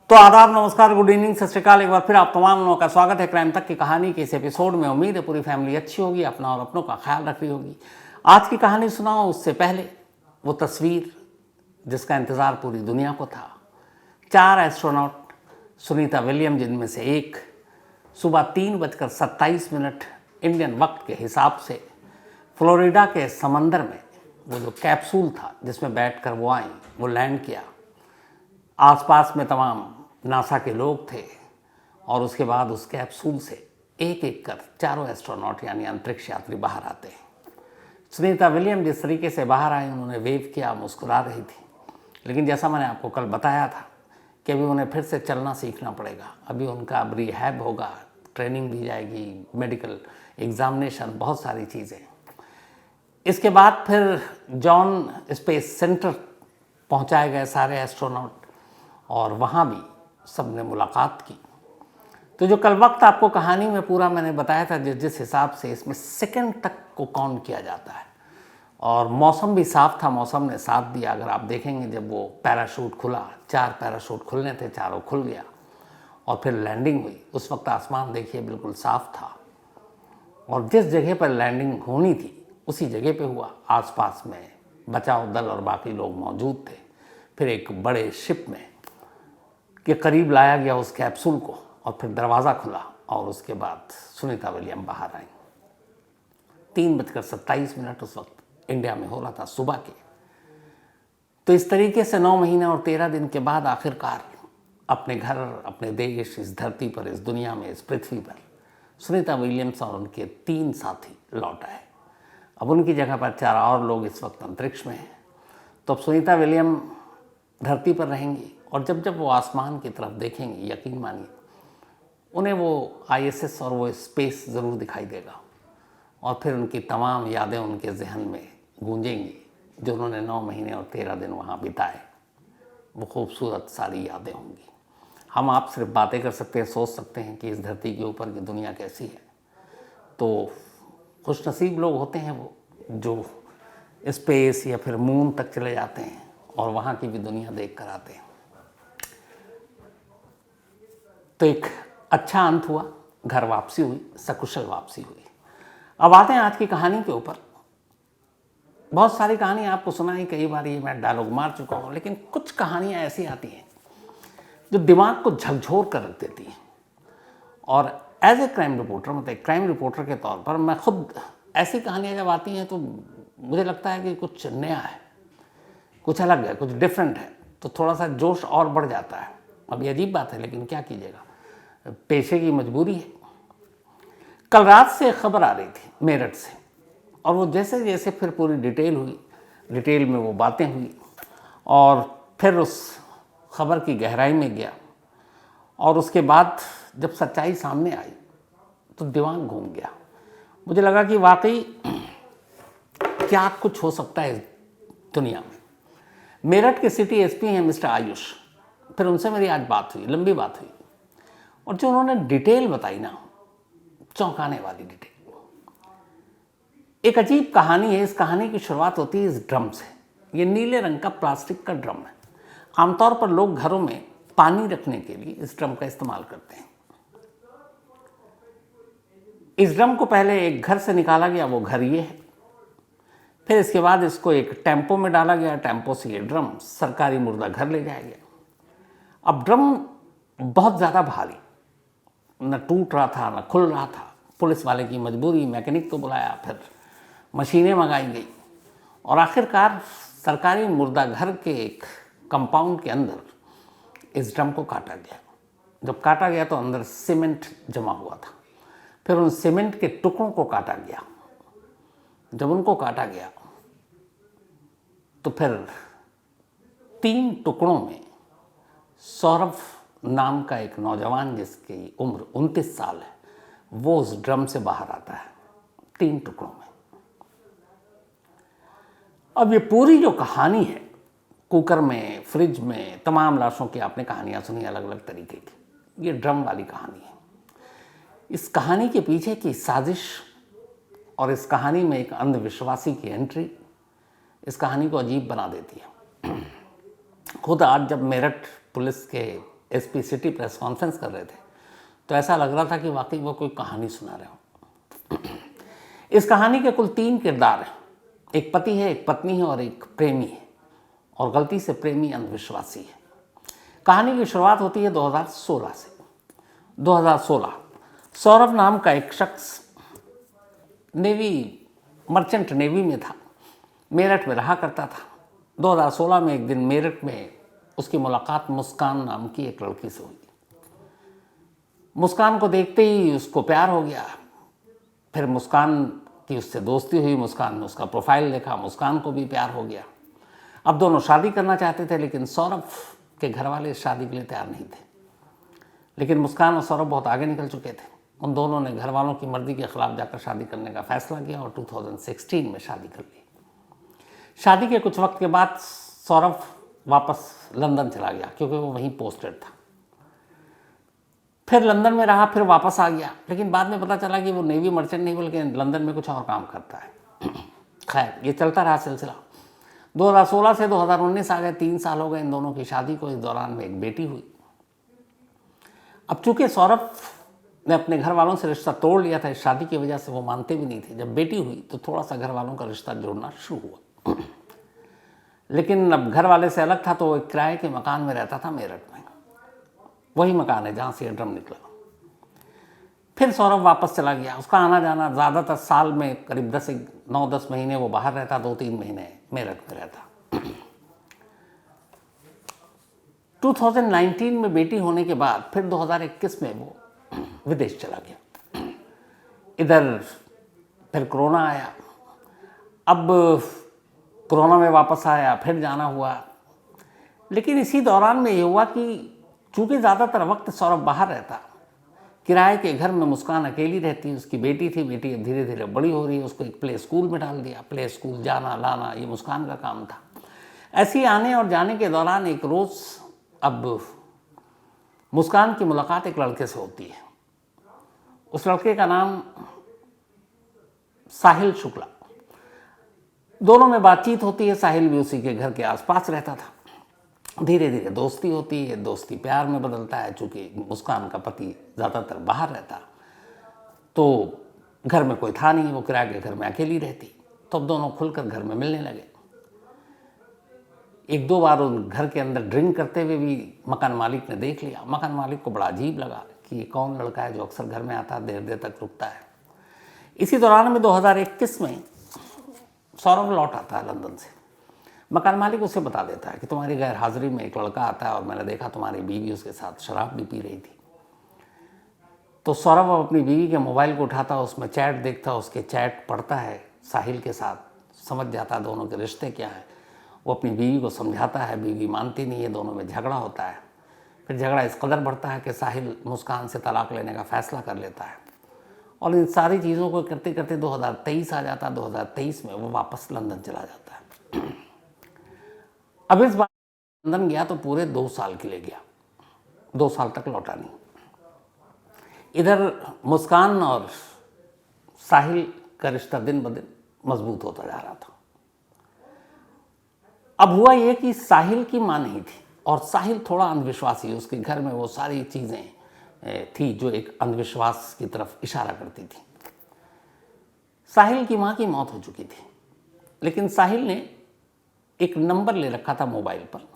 तो आदाब, नमस्कार, गुड इवनिंग, सत श्री अकाल। एक बार फिर आप तमाम लोगों का स्वागत है क्राइम तक की कहानी के इस एपिसोड में। उम्मीद है पूरी फैमिली अच्छी होगी, अपना और अपनों का ख्याल रख रही होगी। आज की कहानी सुनाओ उससे पहले वो तस्वीर जिसका इंतज़ार पूरी दुनिया को था। 4 एस्ट्रोनॉट सुनीता विलियम, जिनमें से एक सुबह 3:27 इंडियन वक्त के हिसाब से फ्लोरिडा के समंदर में वो जो कैप्सूल था जिसमें बैठकर वो आई, वो लैंड किया। आसपास में तमाम नासा के लोग थे और उसके बाद उस कैप्सूल से एक एक कर चारों एस्ट्रोनॉट यानी अंतरिक्ष यात्री बाहर आते हैं। सुनीता विलियम जिस तरीके से बाहर आई, उन्होंने वेव किया, मुस्कुरा रही थी। लेकिन जैसा मैंने आपको कल बताया था कि अभी उन्हें फिर से चलना सीखना पड़ेगा। अभी उनका अब रिहैब होगा, ट्रेनिंग दी जाएगी, मेडिकल एग्जामिनेशन, बहुत सारी चीज़ें। इसके बाद फिर जॉन स्पेस सेंटर पहुंचाए गए सारे एस्ट्रोनॉट और वहाँ भी सबने मुलाकात की। तो जो कल वक्त आपको कहानी में पूरा मैंने बताया था, जिस हिसाब से इसमें सेकंड तक को काउंट किया जाता है, और मौसम भी साफ था, मौसम ने साथ दिया। अगर आप देखेंगे जब वो पैराशूट खुला, 4 पैराशूट खुलने थे, चारों खुल गया और फिर लैंडिंग हुई। उस वक्त आसमान देखिए बिल्कुल साफ था और जिस जगह पर लैंडिंग होनी थी उसी जगह पे हुआ। आसपास में बचाव दल और बाकी लोग मौजूद थे। फिर एक बड़े शिप में के करीब लाया गया उस कैप्सूल को और फिर दरवाज़ा खुला और उसके बाद सुनीता विलियम बाहर आई। 3:27 उस वक्त इंडिया में हो रहा था, सुबह के। तो इस तरीके से 9 महीने और 13 दिन के बाद आखिरकार अपने घर, अपने देश, इस धरती पर, इस दुनिया में, इस पृथ्वी पर सुनीता विलियम्स और उनके 3 साथी लौट आए। अब उनकी जगह पर 4 और लोग इस वक्त अंतरिक्ष में हैं। तो अब सुनीता विलियम धरती पर रहेंगी और जब जब वो आसमान की तरफ देखेंगी, यकीन मानिए उन्हें वो ISS और वो स्पेस ज़रूर दिखाई देगा और फिर उनकी तमाम यादें उनके जहन में गूंजेंगी जो उन्होंने 9 महीने और 13 दिन वहाँ बिताए। वो खूबसूरत सारी यादें होंगी। हम आप सिर्फ बातें कर सकते हैं, सोच सकते हैं कि इस धरती के ऊपर की दुनिया कैसी है। तो खुशनसीब लोग होते हैं वो जो स्पेस या फिर मून तक चले जाते हैं और वहाँ की भी दुनिया देख कर आते हैं। तो एक अच्छा अंत हुआ, घर वापसी हुई, सकुशल वापसी हुई। अब आते हैं आज की कहानी के ऊपर। बहुत सारी कहानी आपको सुनाई, कई बार ये मैं डायलॉग मार चुका हूँ, लेकिन कुछ कहानियाँ ऐसी आती हैं जो दिमाग को झकझोर कर रख देती हैं। और एज ए क्राइम रिपोर्टर, मतलब एक क्राइम रिपोर्टर के तौर पर, मैं खुद ऐसी कहानियाँ जब आती हैं तो मुझे लगता है कि कुछ नया है, कुछ अलग है, कुछ डिफरेंट है, तो थोड़ा सा जोश और बढ़ जाता है। अब ये अजीब बात है लेकिन क्या कीजिएगा, पेशे की मजबूरी है। कल रात से खबर आ रही थी मेरठ से और वो जैसे जैसे फिर पूरी डिटेल हुई, डिटेल में वो बातें हुई और फिर उस खबर की गहराई में गया और उसके बाद जब सच्चाई सामने आई तो दिमाग घूम गया। मुझे लगा कि वाकई क्या कुछ हो सकता है इस दुनिया में। मेरठ के सिटी SP हैं मिस्टर आयुष। फिर उनसे मेरी आज बात हुई, लंबी बात हुई, और जो उन्होंने डिटेल बताई ना, चौंकाने वाली डिटेल। एक अजीब कहानी है। इस कहानी की शुरुआत होती है इस ड्रम से। ये नीले रंग का प्लास्टिक का ड्रम है। आमतौर पर लोग घरों में पानी रखने के लिए इस ड्रम का इस्तेमाल करते हैं। इस ड्रम को पहले एक घर से निकाला गया, वो घर ये है। फिर इसके बाद इसको एक टेम्पो में डाला गया, टेम्पो से ये ड्रम सरकारी मुर्दा घर ले जाया गया। अब ड्रम बहुत ज़्यादा भारी, न टूट रहा था न खुल रहा था। पुलिस वाले की मजबूरी, मैकेनिक को बुलाया, फिर मशीनें मंगाई गई और आखिरकार सरकारी मुर्दा घर के एक कंपाउंड के अंदर इस ड्रम को काटा गया। जब काटा गया तो अंदर सीमेंट जमा हुआ था। फिर उन सीमेंट के टुकड़ों को काटा गया। जब उनको काटा गया तो फिर 3 टुकड़ों में सौरभ नाम का एक नौजवान, जिसकी उम्र 29 साल है, वो उस ड्रम से बाहर आता है 3 टुकड़ों में। अब ये पूरी जो कहानी है, कुकर में, फ्रिज में, तमाम लाशों की आपने कहानियां सुनी अलग अलग तरीके की। ये ड्रम वाली कहानी है। इस कहानी के पीछे की साजिश और इस कहानी में एक अंधविश्वासी की एंट्री इस कहानी को अजीब बना देती है। खुद आज जब मेरठ पुलिस के एसपी सिटी प्रेस कॉन्फ्रेंस कर रहे थे तो ऐसा लग रहा था कि वाकई वो कोई कहानी सुना रहे हो। इस कहानी के कुल 3 किरदार हैं, एक पति है, एक पत्नी है और एक प्रेमी है, और गलती से प्रेमी अंधविश्वासी है। कहानी की शुरुआत होती है 2016 से। 2016 सौरभ नाम का एक शख्स मर्चेंट नेवी में था, मेरठ में रहा करता था। 2016 में एक दिन मेरठ में उसकी मुलाकात मुस्कान नाम की एक लड़की से हुई। मुस्कान को देखते ही उसको प्यार हो गया। फिर मुस्कान की उससे दोस्ती हुई, मुस्कान ने उसका प्रोफाइल देखा, मुस्कान को भी प्यार हो गया। अब दोनों शादी करना चाहते थे, लेकिन सौरभ के घर वाले इस शादी के लिए तैयार नहीं थे। लेकिन मुस्कान और सौरभ बहुत आगे निकल चुके थे। उन दोनों ने घर वालों की मर्जी के खिलाफ जाकर शादी करने का फैसला किया और 2016 में शादी कर ली। शादी के कुछ वक्त के बाद सौरभ वापस लंदन चला गया, क्योंकि वो वहीं पोस्टेड था। फिर लंदन में रहा, फिर वापस आ गया, लेकिन बाद में पता चला कि वो नेवी मर्चेंट नहीं बल्कि लंदन में कुछ और काम करता है। खैर, ये चलता रहा सिलसिला। 2016 से 2019 आ गए, 3 साल हो गए इन दोनों की शादी को। इस दौरान में एक बेटी हुई। अब चूंकि सौरभ ने अपने घर वालों से रिश्ता तोड़ लिया था, इस शादी की वजह से वो मानते भी नहीं थे। जब बेटी हुई तो थोड़ा सा घर वालों का रिश्ता जोड़ना शुरू हुआ। लेकिन अब घर वाले से अलग था, तो वो एक किराए के मकान में रहता था मेरठ में। वही मकान है जहाँ से ड्रम निकला। फिर सौरभ वापस चला गया। उसका आना जाना ज़्यादातर साल में करीब 9-10 महीने वो बाहर रहता, 2-3 महीने मेरठ में रहता। 2019 में बेटी होने के बाद फिर 2021 में वो विदेश चला गया। इधर फिर कोरोना आया। अब कोरोना में वापस आया, फिर जाना हुआ। लेकिन इसी दौरान में ये हुआ कि चूँकि ज़्यादातर वक्त सौरभ बाहर रहता, किराए के घर में मुस्कान अकेली रहती। उसकी बेटी थी, बेटी अब धीरे धीरे बड़ी हो रही है, उसको एक प्ले स्कूल में डाल दिया। प्ले स्कूल जाना लाना ये मुस्कान का काम था। ऐसे ही आने और जाने के दौरान एक रोज़ अब मुस्कान की मुलाकात एक लड़के से होती है। उस लड़के का नाम साहिल शुक्ला। दोनों में बातचीत होती है। साहिल भी उसी के घर के आसपास रहता था। धीरे धीरे दोस्ती होती है, दोस्ती प्यार में बदलता है। चूँकि मुस्कान का पति ज़्यादातर बाहर रहता, तो घर में कोई था नहीं, वो किराए के घर में अकेली रहती। तो अब दोनों खुलकर घर में मिलने लगे। 1-2 बार उन घर के अंदर ड्रिंक करते हुए भी मकान मालिक ने देख लिया। मकान मालिक को बड़ा अजीब लगा कि ये कौन लड़का है जो अक्सर घर में आता, देर देर तक रुकता है। इसी दौरान में 2021 में सौरभ लौट आता है लंदन से। मकान मालिक उसे बता देता है कि तुम्हारी गैर हाजिरी में एक लड़का आता है और मैंने देखा तुम्हारी बीवी उसके साथ शराब भी पी रही थी। तो सौरभ अपनी बीवी के मोबाइल को उठाता, उसमें चैट देखता, उसके चैट पढ़ता है साहिल के साथ, समझ जाता है दोनों के रिश्ते क्या हैं। वो अपनी बीवी को समझाता है, बीवी मानती नहीं है, दोनों में झगड़ा होता है। फिर झगड़ा इस कदर बढ़ता है कि साहिल मुस्कान से तलाक लेने का फ़ैसला कर लेता है। और इन सारी चीज़ों को करते करते 2023 आ जाता। 2023 में वो वापस लंदन चला जाता है। अब इस बार लंदन गया तो पूरे 2 साल के लिए गया, 2 साल तक लौटा नहीं। इधर मुस्कान और साहिल का रिश्ता दिन ब दिन मजबूत होता जा रहा था। अब हुआ ये कि साहिल की माँ नहीं थी और साहिल थोड़ा अंधविश्वासी। उसके घर में वो सारी चीज़ें थी जो एक अंधविश्वास की तरफ इशारा करती थी। साहिल की माँ की मौत हो चुकी थी, लेकिन साहिल ने एक नंबर ले रखा था मोबाइल पर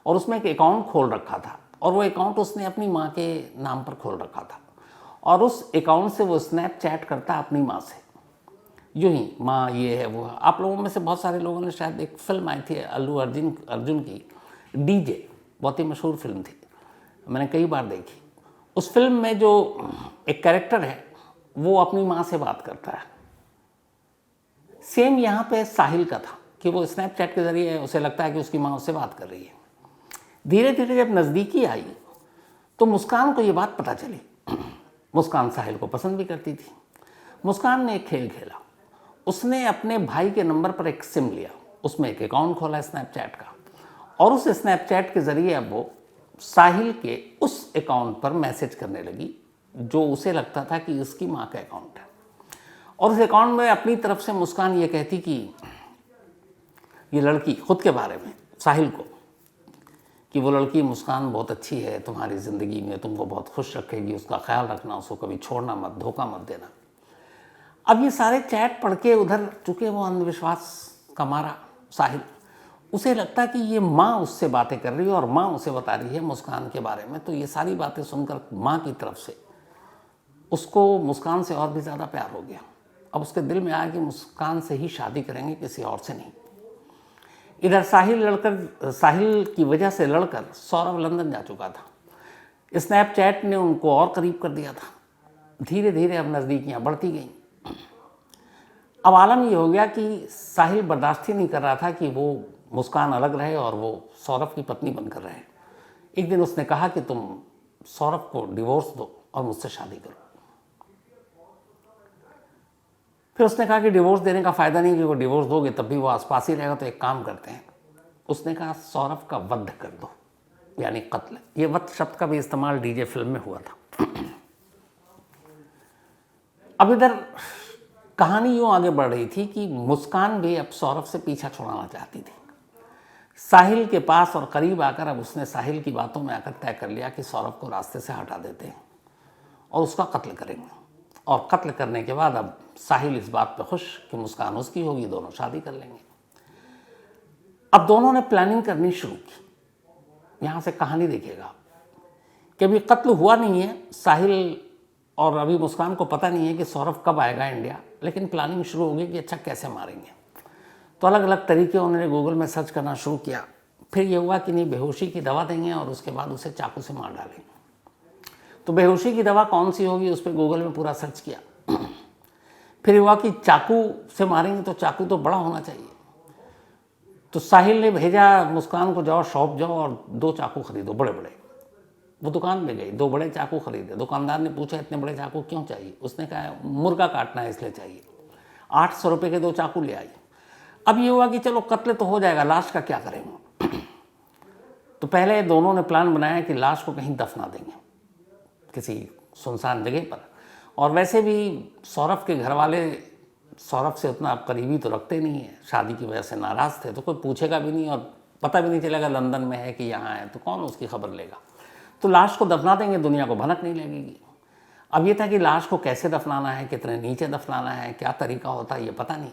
और उसमें एक अकाउंट खोल रखा था। और वो अकाउंट उसने अपनी माँ के नाम पर खोल रखा था और उस अकाउंट से वो स्नैपचैट करता अपनी माँ से, यूँ ही माँ ये है वो है। आप लोगों में से बहुत सारे लोगों ने शायद एक फिल्म आई थी अल्लू अर्जुन की, डीजे, बहुत ही मशहूर फिल्म थी, मैंने कई बार देखी। उस फिल्म में जो एक कैरेक्टर है वो अपनी माँ से बात करता है। सेम यहाँ पे साहिल का था कि वो स्नैपचैट के ज़रिए उसे लगता है कि उसकी माँ उससे बात कर रही है। धीरे धीरे जब नज़दीकी आई तो मुस्कान को ये बात पता चली। मुस्कान साहिल को पसंद भी करती थी। मुस्कान ने एक खेल खेला। उसने अपने भाई के नंबर पर एक सिम लिया, उसमें एक अकाउंट खोला स्नैपचैट का और उस स्नैपचैट के ज़रिए अब वो साहिल के उस अकाउंट पर मैसेज करने लगी जो उसे लगता था कि इसकी माँ का अकाउंट है। और उस अकाउंट में अपनी तरफ से मुस्कान ये कहती कि ये लड़की खुद के बारे में साहिल को कि वो लड़की मुस्कान बहुत अच्छी है तुम्हारी ज़िंदगी में, तुमको बहुत खुश रखेगी, उसका ख्याल रखना, उसको कभी छोड़ना मत, धोखा मत देना। अब ये सारे चैट पढ़ के उधर चूँकि वो अंधविश्वास का मारा साहिल, उसे लगता कि ये माँ उससे बातें कर रही है और माँ उसे बता रही है मुस्कान के बारे में। तो ये सारी बातें सुनकर माँ की तरफ से उसको मुस्कान से और भी ज़्यादा प्यार हो गया। अब उसके दिल में आया कि मुस्कान से ही शादी करेंगे, किसी और से नहीं। इधर साहिल की वजह से लड़कर सौरभ लंदन जा चुका था। स्नैपचैट ने उनको और करीब कर दिया था। धीरे धीरे अब नज़दीकियाँ बढ़ती गईं। अब आलम ये हो गया कि साहिल बर्दाश्त ही नहीं कर रहा था कि वो मुस्कान अलग रहे और वो सौरभ की पत्नी बनकर रहे। एक दिन उसने कहा कि तुम सौरभ को डिवोर्स दो और मुझसे शादी करो। फिर उसने कहा कि डिवोर्स देने का फ़ायदा नहीं, क्योंकि डिवोर्स दोगे तब भी वो आसपास ही रहेगा, तो एक काम करते हैं। उसने कहा सौरभ का वध कर दो, यानी कत्ल। ये वध शब्द का भी इस्तेमाल डीजे फिल्म में हुआ था। अब इधर कहानी यूँ आगे बढ़ रही थी कि मुस्कान भी अब सौरभ से पीछा छुड़ाना चाहती थी। साहिल के पास और करीब आकर अब उसने साहिल की बातों में आकर तय कर लिया कि सौरभ को रास्ते से हटा देते हैं और उसका कत्ल करेंगे। और कत्ल करने के बाद अब साहिल इस बात पे खुश कि मुस्कान उसकी होगी, दोनों शादी कर लेंगे। अब दोनों ने प्लानिंग करनी शुरू की। यहाँ से कहानी देखिएगा कि अभी कत्ल हुआ नहीं है, साहिल और अभी मुस्कान को पता नहीं है कि सौरभ कब आएगा इंडिया, लेकिन प्लानिंग शुरू होगी कि अच्छा कैसे मारेंगे। तो अलग अलग तरीके उन्होंने गूगल में सर्च करना शुरू किया। फिर ये हुआ कि नहीं, बेहोशी की दवा देंगे और उसके बाद उसे चाकू से मार डालेंगे। तो बेहोशी की दवा कौन सी होगी, उस पर गूगल में पूरा सर्च किया। फिर हुआ कि चाकू से मारेंगे तो चाकू तो बड़ा होना चाहिए। तो साहिल ने भेजा मुस्कान को, जाओ शॉप जाओ और 2 चाकू खरीदो बड़े बड़े। वो दुकान में गई, 2 बड़े चाकू खरीदे। दुकानदार ने पूछा इतने बड़े चाकू क्यों चाहिए? उसने कहा मुर्गा काटना है इसलिए चाहिए। 800 रुपये के 2 चाकू ले आई। अब ये हुआ कि चलो कत्ल तो हो जाएगा, लाश का क्या करेंगे? तो पहले दोनों ने प्लान बनाया कि लाश को कहीं दफना देंगे किसी सुनसान जगह पर। और वैसे भी सौरभ के घर वाले सौरभ से उतना करीबी तो रखते नहीं है, शादी की वजह से नाराज़ थे, तो कोई पूछेगा भी नहीं और पता भी नहीं चलेगा लंदन में है कि यहाँ है, तो कौन उसकी खबर लेगा। तो लाश को दफना देंगे, दुनिया को भनक नहीं लगेगी। अब ये था कि लाश को कैसे दफनाना है, कितने नीचे दफनाना है, क्या तरीका होता है, ये पता नहीं।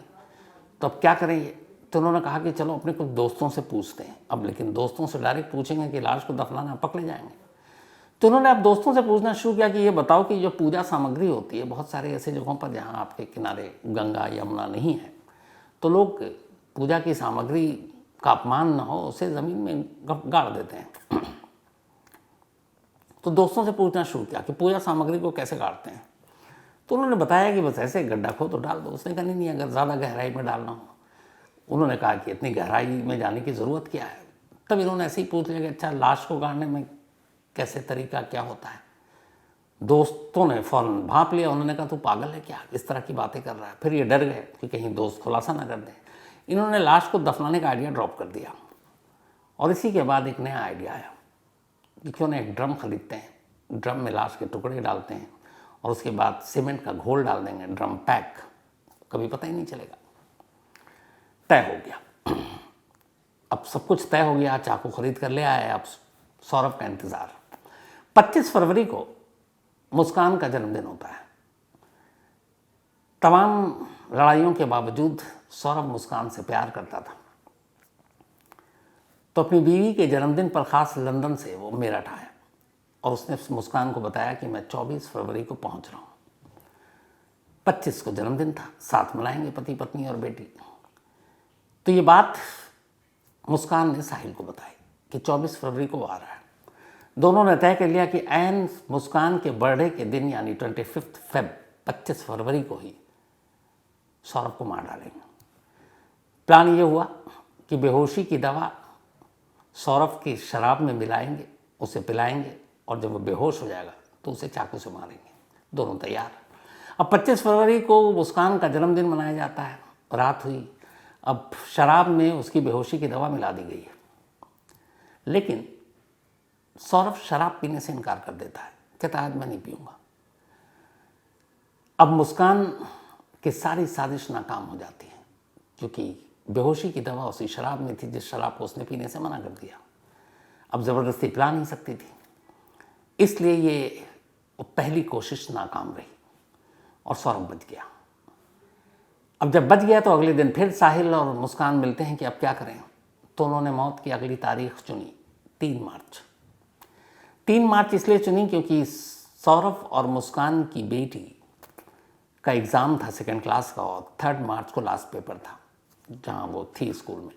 तो अब क्या करें ये? तो उन्होंने कहा कि चलो अपने कुछ दोस्तों से पूछते हैं। अब लेकिन दोस्तों से डायरेक्ट पूछेंगे कि लाश को दफनाना, पकड़े जाएंगे। तो उन्होंने अब दोस्तों से पूछना शुरू किया कि ये बताओ कि जो पूजा सामग्री होती है, बहुत सारे ऐसे जगहों पर जहाँ आपके किनारे गंगा यमुना नहीं है, तो लोग पूजा की सामग्री का अपमान न हो उसे ज़मीन में गाड़ देते हैं। तो दोस्तों से पूछना शुरू किया कि पूजा सामग्री को कैसे गाड़ते हैं। तो उन्होंने बताया कि बस ऐसे गड्ढा खो तो डाल दो। उसने कहा नहीं, अगर ज़्यादा गहराई में डालना हो। उन्होंने कहा कि इतनी गहराई में जाने की ज़रूरत क्या है। तब इन्होंने ऐसे ही पूछ लिया कि अच्छा लाश को गाड़ने में कैसे तरीका क्या होता है। दोस्तों ने फ़ौरन भांप लिया। उन्होंने कहा तू पागल है क्या, इस तरह की बातें कर रहा है। फिर ये डर गए कि कहीं दोस्त खुलासा ना कर दें। इन्होंने लाश को दफनाने का आइडिया ड्रॉप कर दिया। और इसी के बाद एक नया आइडिया आया कि क्यों ना एक ड्रम खरीदते हैं, ड्रम में लाश के टुकड़े डालते हैं और उसके बाद सीमेंट का घोल डाल देंगे, ड्रम पैक, कभी पता ही नहीं चलेगा। तय हो गया। अब सब कुछ तय हो गया, चाकू खरीद कर ले आए। अब सौरभ का इंतज़ार। 25 फरवरी को मुस्कान का जन्मदिन होता है। तमाम लड़ाइयों के बावजूद सौरभ मुस्कान से प्यार करता था। तो अपनी बीवी के जन्मदिन पर ख़ास लंदन से वो मेरठ आया और उसने मुस्कान को बताया कि मैं 24 फरवरी को पहुंच रहा हूँ। 25 को जन्मदिन था, साथ मनाएंगे पति पत्नी और बेटी। तो ये बात मुस्कान ने साहिल को बताई कि 24 फरवरी को वो आ रहा है। दोनों ने तय कर लिया कि ऐन मुस्कान के बर्थडे के दिन यानी 25 फेब 25 फरवरी को ही सौरभ को मार डालेंगे। प्लान ये हुआ कि बेहोशी की दवा सौरभ की शराब में मिलाएंगे, उसे पिलाएंगे और जब वो बेहोश हो जाएगा तो उसे चाकू से मारेंगे। दोनों तैयार। अब 25 फरवरी को मुस्कान का जन्मदिन मनाया जाता है। रात हुई। अब शराब में उसकी बेहोशी की दवा मिला दी गई है, लेकिन सौरभ शराब पीने से इनकार कर देता है, कहता आज मैं नहीं पीऊँगा। अब मुस्कान की सारी साजिश नाकाम हो जाती है, क्योंकि बेहोशी की दवा उसी शराब में थी जिस शराब को उसने पीने से मना कर दिया। अब ज़बरदस्ती पिला नहीं सकती थी, इसलिए ये पहली कोशिश नाकाम रही और सौरभ बच गया। अब जब बच गया तो अगले दिन फिर साहिल और मुस्कान मिलते हैं कि अब क्या करें, तो उन्होंने मौत की अगली तारीख चुनी 3 मार्च। 3 मार्च इसलिए चुनी क्योंकि सौरभ और मुस्कान की बेटी का एग्ज़ाम था 2nd क्लास का और 3 मार्च को लास्ट पेपर था जहाँ वो थी स्कूल में।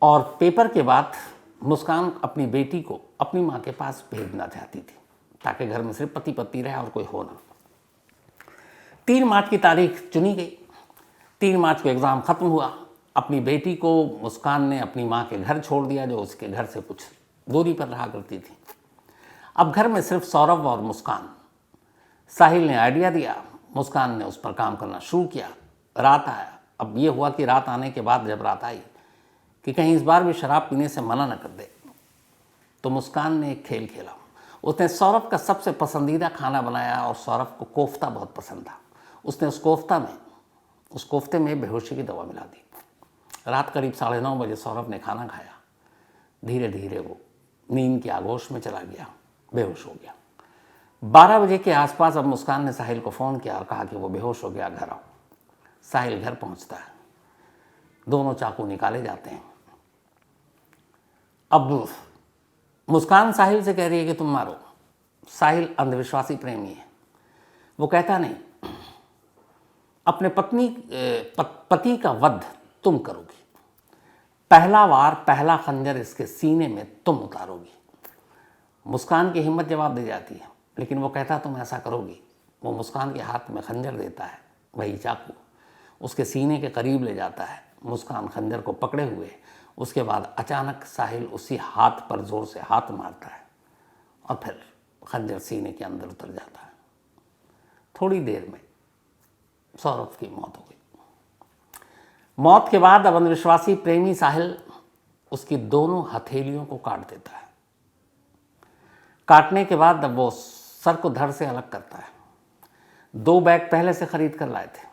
और पेपर के बाद मुस्कान अपनी बेटी को अपनी माँ के पास भेजना चाहती थी ताकि घर में सिर्फ पति पत्नी रहे और कोई हो ना। 3 मार्च की तारीख चुनी गई। 3 मार्च को एग्ज़ाम ख़त्म हुआ। अपनी बेटी को मुस्कान ने अपनी माँ के घर छोड़ दिया जो उसके घर से कुछ दूरी पर रहा करती थी। अब घर में सिर्फ सौरभ और मुस्कान। साहिल ने आइडिया दिया, मुस्कान ने उस पर काम करना शुरू किया। रात आया। अब ये हुआ कि रात आने के बाद जब रात आई कि कहीं इस बार भी शराब पीने से मना न कर दे, तो मुस्कान ने एक खेल खेला। उसने सौरभ का सबसे पसंदीदा खाना बनाया और सौरभ को कोफ्ता बहुत पसंद था। उसने उस कोफ्ते में बेहोशी की दवा मिला दी। रात करीब 9:30 बजे सौरभ ने खाना खाया। धीरे धीरे वो नींद की आगोश में चला गया, बेहोश हो गया। 12 बजे के आसपास अब मुस्कान ने साहिल को फ़ोन किया और कहा कि वो बेहोश हो गया, घर आओ। साहिल घर पहुंचता है। दोनों चाकू निकाले जाते हैं। अब मुस्कान साहिल से कह रही है कि तुम मारो। साहिल अंधविश्वासी प्रेमी है, वो कहता नहीं, अपने पति का वध तुम करोगी, पहला वार पहला खंजर इसके सीने में तुम उतारोगी। मुस्कान की हिम्मत जवाब दे जाती है, लेकिन वो कहता तुम ऐसा करोगी। वो मुस्कान के हाथ में खंजर देता है, वही चाकू उसके सीने के करीब ले जाता है। मुस्कान खंजर को पकड़े हुए, उसके बाद अचानक साहिल उसी हाथ पर जोर से हाथ मारता है और फिर खंजर सीने के अंदर उतर जाता है। थोड़ी देर में सौरभ की मौत हो गई। मौत के बाद अब अंधविश्वासी प्रेमी साहिल उसकी दोनों हथेलियों को काट देता है। काटने के बाद अब वो सर को धड़ से अलग करता है। 2 बैग पहले से खरीद कर लाए थे।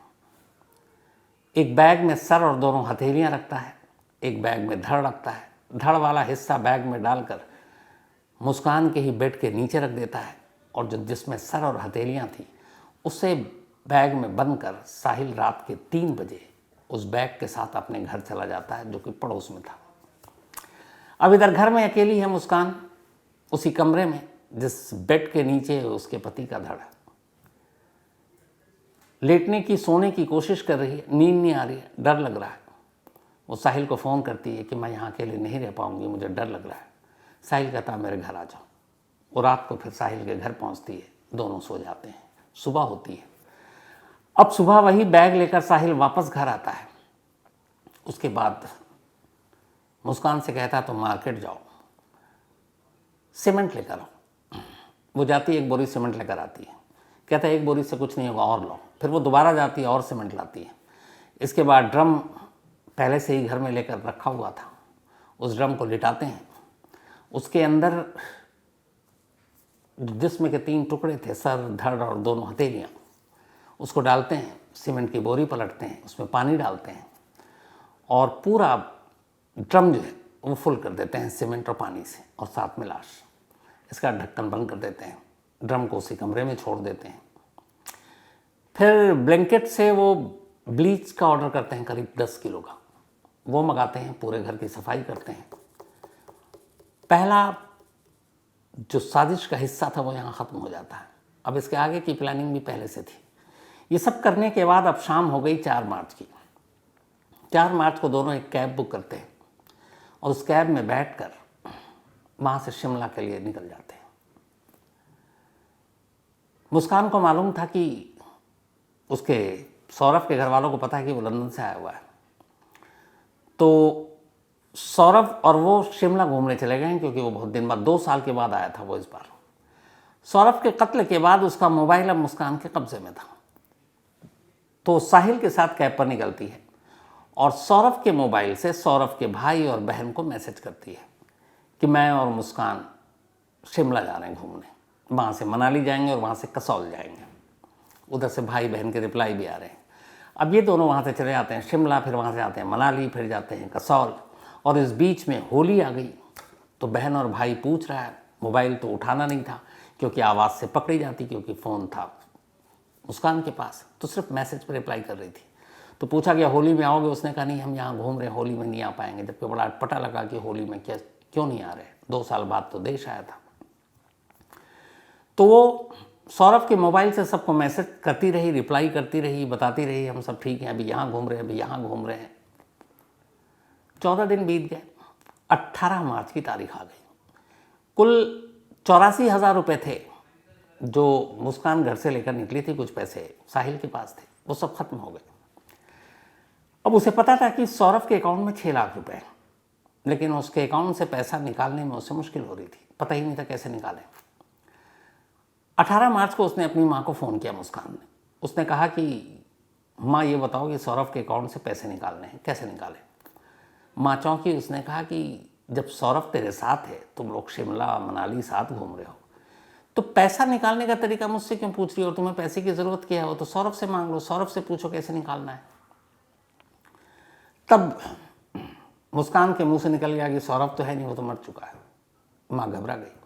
एक बैग में सर और दोनों हथेलियां रखता है, एक बैग में धड़ रखता है। धड़ वाला हिस्सा बैग में डालकर मुस्कान के ही बेड के नीचे रख देता है और जो जिसमें सर और हथेलियां थी उसे बैग में बंद कर साहिल रात के 3 बजे उस बैग के साथ अपने घर चला जाता है जो कि पड़ोस में था। अब इधर घर में अकेली है मुस्कान, उसी कमरे में जिस बेड के नीचे उसके पति का धड़ है। लेटने की सोने की कोशिश कर रही है, नींद नहीं आ रही है, डर लग रहा है। वो साहिल को फ़ोन करती है कि मैं यहाँ अकेले नहीं रह पाऊँगी, मुझे डर लग रहा है। साहिल कहता है मेरे घर आ जाओ। वो रात को फिर साहिल के घर पहुँचती है, दोनों सो जाते हैं। सुबह होती है। अब सुबह वही बैग लेकर साहिल वापस घर आता है। उसके बाद मुस्कान से कहता है तुम मार्केट जाओ, सीमेंट लेकर आओ। वो जाती है, 1 बोरी सीमेंट लेकर आती है। कहता है 1 बोरी से कुछ नहीं होगा, और लो। फिर वो दोबारा जाती है और सीमेंट लाती है। इसके बाद ड्रम पहले से ही घर में लेकर रखा हुआ था, उस ड्रम को लिटाते हैं। उसके अंदर जिस्म के 3 टुकड़े थे, सर, धड़ और दोनों हथेलियाँ, उसको डालते हैं। सीमेंट की बोरी पलटते हैं, उसमें पानी डालते हैं और पूरा ड्रम जो है वो फुल कर देते हैं सीमेंट और पानी से, और साथ में लाश। इसका ढक्कन बंद कर देते हैं। ड्रम को उसी कमरे में छोड़ देते हैं। फिर ब्लैंकेट से वो ब्लीच का ऑर्डर करते हैं, करीब 10 किलो का। वो मंगाते हैं, पूरे घर की सफाई करते हैं। पहला जो साजिश का हिस्सा था वो यहाँ ख़त्म हो जाता है। अब इसके आगे की प्लानिंग भी पहले से थी। ये सब करने के बाद अब शाम हो गई 4 मार्च की। 4 मार्च को दोनों एक कैब बुक करते हैं और उस कैब में बैठकर वहाँ से शिमला के लिए निकल जाते हैं। मुस्कान को मालूम था कि उसके सौरभ के घर वालों को पता है कि वो लंदन से आया हुआ है, तो सौरभ और वो शिमला घूमने चले गए हैं, क्योंकि वो बहुत दिन बाद, 2 साल के बाद आया था वो इस बार। सौरभ के कत्ल के बाद उसका मोबाइल अब मुस्कान के कब्जे में था, तो साहिल के साथ कैब पर निकलती है और सौरभ के मोबाइल से सौरभ के भाई और बहन को मैसेज करती है कि मैं और मुस्कान शिमला जा रहे हैं घूमने, वहाँ से मनाली जाएंगे और वहाँ से कसौल जाएंगे। उधर से भाई बहन के रिप्लाई भी आ रहे हैं। अब ये दोनों वहाँ से चले जाते हैं शिमला, फिर वहाँ से आते हैं मनाली, फिर जाते हैं कसौल, और इस बीच में होली आ गई। तो बहन और भाई पूछ रहा है, मोबाइल तो उठाना नहीं था क्योंकि आवाज़ से पकड़ी जाती, क्योंकि फ़ोन था मुस्कान के पास, तो सिर्फ मैसेज पर रिप्लाई कर रही थी। तो पूछा गया होली में आओगे, उसने कहा नहीं हम यहाँ घूम रहे हैं, होली में नहीं आ पाएंगे। जबकि बड़ा अटपटा लगा कि होली में क्यों नहीं आ रहे, 2 साल बाद तो देश आया था। तो वो सौरभ के मोबाइल से सबको मैसेज करती रही, रिप्लाई करती रही, बताती रही हम सब ठीक हैं, अभी यहाँ घूम रहे हैं, अभी यहाँ घूम रहे हैं। 14 दिन बीत गए, 18 मार्च की तारीख आ गई। कुल 84,000 रुपये थे जो मुस्कान घर से लेकर निकली थी, कुछ पैसे साहिल के पास थे, वो सब खत्म हो गए। अब उसे पता था कि सौरभ के अकाउंट में 6 लाख रुपए, लेकिन उसके अकाउंट से पैसा निकालने में उसे मुश्किल हो रही थी, पता ही नहीं था कैसे निकालें। 18 मार्च को उसने अपनी माँ को फ़ोन किया मुस्कान ने। उसने कहा कि माँ ये बताओ कि सौरभ के अकाउंट से पैसे निकालने हैं, कैसे निकालें। माँ चौंकी। उसने कहा कि जब सौरभ तेरे साथ है, तुम लोग शिमला मनाली साथ घूम रहे हो, तो पैसा निकालने का तरीका मुझसे क्यों पूछ रही हो? तुम्हें पैसे की ज़रूरत क्या है, वो तो सौरभ से मांग लो, सौरभ से पूछो कैसे निकालना है। तब मुस्कान के मुंह से निकल गया कि सौरभ तो है नहीं, वो तो मर चुका है। माँ घबरा गई।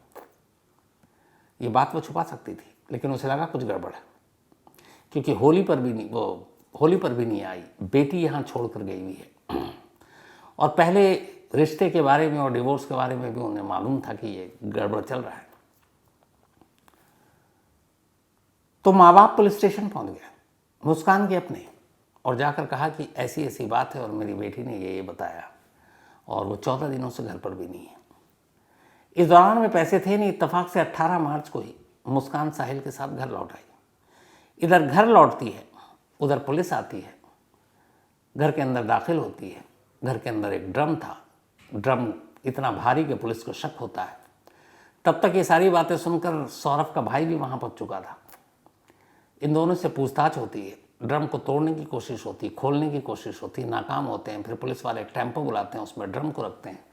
ये बात वो छुपा सकती थी, लेकिन उसे लगा कुछ गड़बड़ है, क्योंकि होली पर भी नहीं आई, बेटी यहाँ छोड़ कर गई हुई है। और पहले रिश्ते के बारे में और डिवोर्स के बारे में भी उन्हें मालूम था कि ये गड़बड़ चल रहा है। तो माँ बाप पुलिस स्टेशन पहुंच गया, मुस्कान के अपने, और जाकर कहा कि ऐसी ऐसी बात है और मेरी बेटी ने ये बताया, और वो 14 दिनों से घर पर भी नहीं है। इस दौरान में पैसे थे नहीं। इत्तेफाक से 18 मार्च को ही मुस्कान साहिल के साथ घर लौट आई। इधर घर लौटती है, उधर पुलिस आती है, घर के अंदर दाखिल होती है। घर के अंदर एक ड्रम था, ड्रम इतना भारी कि पुलिस को शक होता है। तब तक ये सारी बातें सुनकर सौरभ का भाई भी वहाँ पहुँच चुका था। इन दोनों से पूछताछ होती है, ड्रम को तोड़ने की कोशिश होती, खोलने की कोशिश होती, नाकाम होते हैं। फिर पुलिस वाले टेम्पो बुलाते हैं, उसमें ड्रम को रखते हैं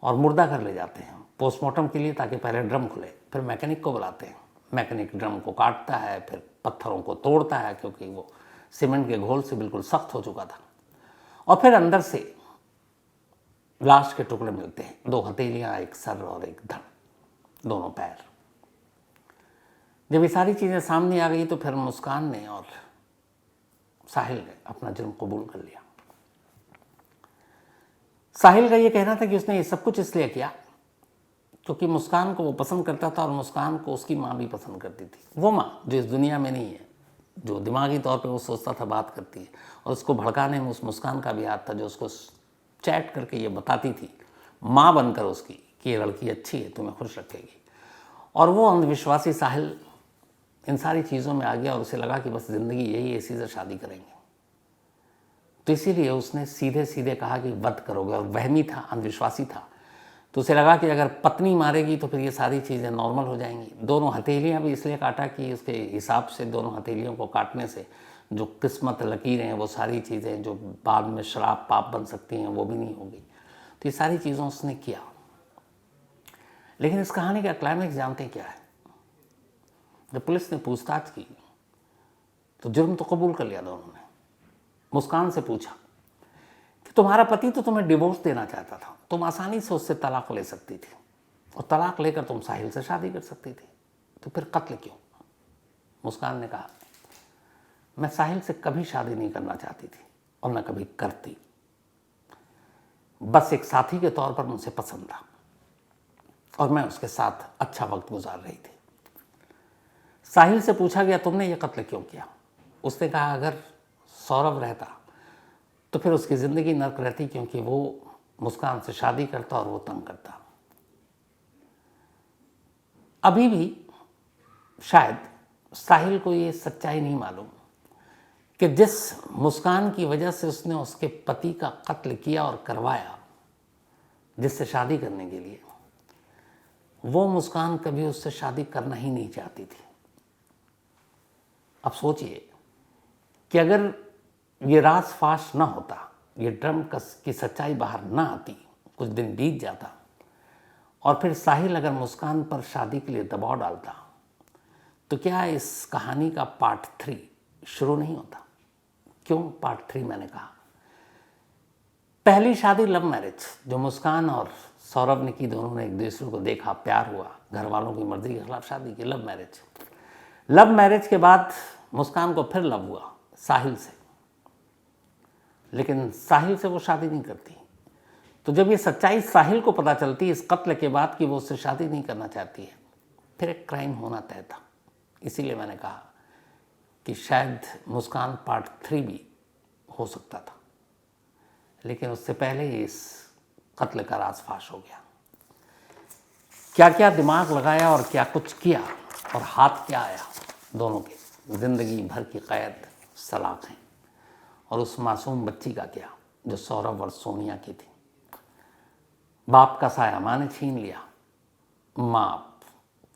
और मुर्दा कर ले जाते हैं पोस्टमार्टम के लिए, ताकि पहले ड्रम खुले। फिर मैकेनिक को बुलाते हैं, मैकेनिक ड्रम को काटता है, फिर पत्थरों को तोड़ता है, क्योंकि वो सीमेंट के घोल से बिल्कुल सख्त हो चुका था। और फिर अंदर से लाश के टुकड़े मिलते हैं, 2 हथेलियाँ, एक सर और एक धड़, दोनों पैर। जब ये सारी चीज़ें सामने आ गई तो फिर मुस्कान ने और साहिल ने अपना जुर्म कबूल कर लिया। साहिल का ये कहना था कि उसने ये सब कुछ इसलिए किया क्योंकि मुस्कान को वो पसंद करता था और मुस्कान को उसकी माँ भी पसंद करती थी। वो माँ जो इस दुनिया में नहीं है, जो दिमागी तौर पे वो सोचता था बात करती है, और उसको भड़काने में उस मुस्कान का भी हाथ था, जो उसको चैट करके ये बताती थी माँ बनकर उसकी कि ये लड़की अच्छी है, तुम्हें खुश रखेगी। और वो अंधविश्वासी साहिल इन सारी चीज़ों में आ गया और उसे लगा कि बस ज़िंदगी यही है, इसी से शादी करेंगे। तो इसीलिए उसने सीधे सीधे कहा कि वध करोगे, और वहमी था, अंधविश्वासी था। तो उसे लगा कि अगर पत्नी मारेगी तो फिर ये सारी चीज़ें नॉर्मल हो जाएंगी। दोनों हथेलियाँ भी इसलिए काटा कि उसके हिसाब से दोनों हथेलियों को काटने से जो किस्मत लकीरें हैं, वो सारी चीज़ें जो बाद में श्राप पाप बन सकती हैं, वो भी नहीं होगी। तो ये सारी चीज़ों उसने किया। लेकिन इस कहानी का क्लाइमेक्स जानते हैं क्या है? जब पुलिस ने पूछताछ की तो जुर्म तो कबूल कर लिया दोनों ने। मुस्कान से पूछा कि तुम्हारा पति तो तुम्हें डिवोर्स देना चाहता था, तुम आसानी से उससे तलाक ले सकती थी, और तलाक लेकर तुम साहिल से शादी कर सकती थी, तो फिर कत्ल क्यों? मुस्कान ने कहा, मैं साहिल से कभी शादी नहीं करना चाहती थी और न कभी करती। बस एक साथी के तौर पर मुझसे पसंद था और मैं उसके साथ अच्छा वक्त गुजार रही थी। साहिल से पूछा गया, तुमने ये कत्ल क्यों किया? उसने कहा, अगर सौरभ रहता तो फिर उसकी ज़िंदगी नर्क रहती, क्योंकि वो मुस्कान से शादी करता और वो तंग करता। अभी भी शायद साहिल को ये सच्चाई नहीं मालूम कि जिस मुस्कान की वजह से उसने उसके पति का कत्ल किया और करवाया, जिससे शादी करने के लिए, वो मुस्कान कभी उससे शादी करना ही नहीं चाहती थी। अब सोचिए कि अगर ये राज फाश ना होता, ये ड्रम की सच्चाई बाहर ना आती, कुछ दिन बीत जाता और फिर साहिल अगर मुस्कान पर शादी के लिए दबाव डालता, तो क्या इस कहानी का पार्ट 3 शुरू नहीं होता? क्यों पार्ट 3 मैंने कहा? पहली शादी लव मैरिज जो मुस्कान और सौरभ ने की, दोनों ने एक दूसरे को देखा, प्यार हुआ, घर वालों की मर्जी के खिलाफ शादी की, लव मैरिज। लव मैरिज के बाद मुस्कान को फिर लव हुआ साहिल से, लेकिन साहिल से वो शादी नहीं करती। तो जब ये सच्चाई साहिल को पता चलती है इस कत्ल के बाद कि वो उससे शादी नहीं करना चाहती है, फिर एक क्राइम होना तय था। इसीलिए मैंने कहा कि शायद मुस्कान पार्ट 3 भी हो सकता था, लेकिन उससे पहले ही इस कत्ल का राज फाश हो गया। क्या क्या दिमाग लगाया और क्या कुछ किया और हाथ क्या आया, दोनों के जिंदगी भर की कैद, सलाखें। और उस मासूम बच्ची का क्या जो सौरभ और सोनिया की थी। बाप का साया माँ ने छीन लिया, माँ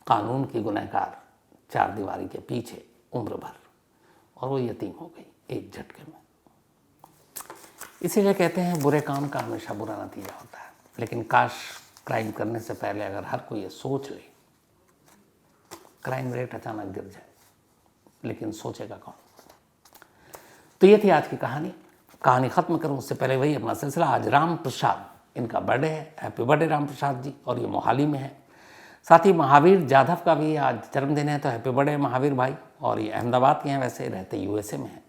कानून की गुनहगार, 4 दीवारी के पीछे उम्र भर, और वो यतीम हो गई एक झटके में। इसीलिए कहते हैं बुरे काम का हमेशा बुरा नतीजा होता है। लेकिन काश क्राइम करने से पहले अगर हर कोई ये सोच ले, क्राइम रेट अचानक गिर जाए, लेकिन सोचेगा कौन। तो ये थी आज की कहानी ख़त्म करूं उससे पहले वही अपना सिलसिला। आज राम प्रसाद, इनका बर्थडे है, हैप्पी बर्थडे राम प्रसाद जी, और ये मोहाली में है। साथ ही महावीर जाधव का भी आज जन्मदिन है, तो हैप्पी बर्थडे महावीर भाई, और ये अहमदाबाद के हैं, वैसे रहते यूएसए में हैं।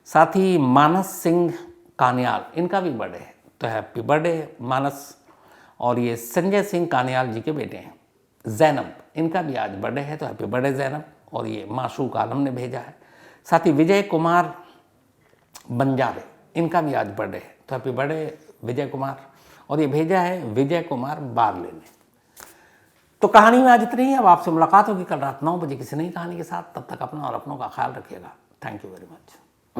साथ ही मानस सिंह कानियाल, इनका भी बर्थडे है, तो हैप्पी बर्थडे मानस। और ये संजय सिंह कानियाल जी के बेटे हैं। जैनब, इनका भी आज बर्थडे है, तो हैप्पी बर्थडे जैनब, और ये माशूक आलम ने भेजा है। साथ ही विजय कुमार बंजारे, इनका भी आज बर्थडे है, तो हैप्पी बर्थडे विजय कुमार, और ये भेजा है विजय कुमार बारले ने। तो कहानी में आज इतनी ही। अब आपसे मुलाकात होगी कल रात 9 बजे किसी नई कहानी के साथ। तब तक अपना और अपनों का ख्याल रखिएगा। Thank you very much.